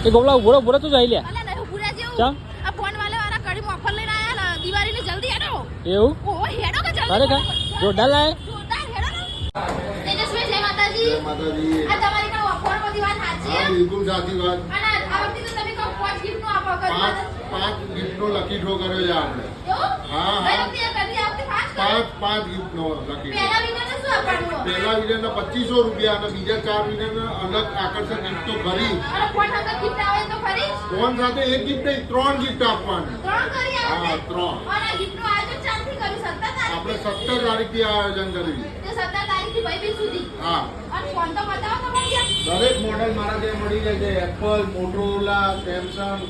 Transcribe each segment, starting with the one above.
એ ગોળા ઉભો ઉભો તો જઈ લે અલા નહીં ઉભુરા જેવું ચમ આ ફોન વાળા વાળા કડી ઓફર લઈને આયા દિવાળીની જલ્દી હેડો એવું ઓહો હેડો કે જલ્દી તારે કા જોરદાર લાય જોરદાર હેડો ને તેજસ્વી જય માતાજી માતાજી આ તમારી કા ઓફર બધી વાત સાચી હા બિલકુલ સાચી વાત અને આ વખતે તો તમે કહો 5 ગિફ્ટ નો આપો પાંચ ગિફ્ટનો લકી ડ્રો કર્યો છે આપણે એવું હા, હા. ગઈ વખતે કદી આ વખતે ખાસ પાંચ ગિફ્ટનો લકી પહેલા વિનરને શું આપવાનું પહેલા વિનરને 2500 રૂપિયા અને બીજા 4 વિનરને અલગ આકર્ષક ગિફ્ટો ખરી અને ફોન અંદર ગિફ્ટ આવે તો ખરી ફોન સાથે એક ગિફ્ટ નહીં 3 ગિફ્ટ આપવાની 3 કરી આવે હા 3 અને ગિફ્ટ નું આયોજન ચાલથી કર્યું 17 આપણે તારીખ 17 તારીખથી આયોજન કર્યું તે 17 તારીખ થી 22 સુધી હા અને ફોન તો બતાવો તમારે ત્યાં દરેક મોડેલ મારા ત્યાં મળી જાય છે Apple Motorola Samsung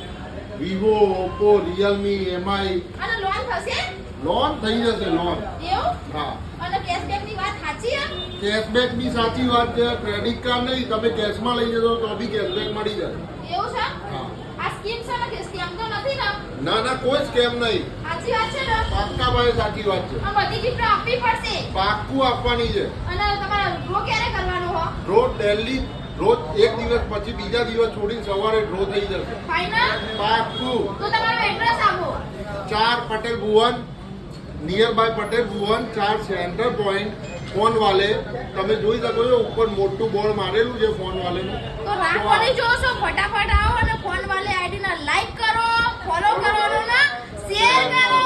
Vivo Oppo Realme MI અને લોન થશે લોન થઈ જશે લોન એવું હા અને કેશબેક ની વાત સાચી છે કેશબેક ની સાચી વાત છે ક્રેડિટ કાર્ડ નહીં તમે કેશમાં લઈ જશો તો બી કેશબેક મળી જશે એવું છે હા આ સ્કીમ છે ને કે સ્કેમ તો નથી ને ના ના કોઈ સ્કેમ નહીં સાચી વાત છે ને પાક્કા ભાઈ સાચી વાત છે આ બધી ગિફ્ટ આપવી પડશે પાક્કું આપવાની છે અને તમારે ડ્રો ક્યારે કરવાનો હો રોજ ડેલી રોજ એક દિવસ પછી બીજા દિવસ છોડીને સવારે ડ્રો થઈ જશે ફાઇનલ પાક્કું તો તમારો એડ્રેસ આપો 4 Patel Bhuvan near by Patel Bhuvan 4 centre point phone વાલે તમે જોઈ શકો છો ઉપર મોટું બોર્ડ મારેલું છે ફોન વાલેનું તો રાત પડી જોશો ફટાફટ આવો અને ફોન વાલે આઈડી ને લાઈક કરો ફોલો કરો અને શેર કરો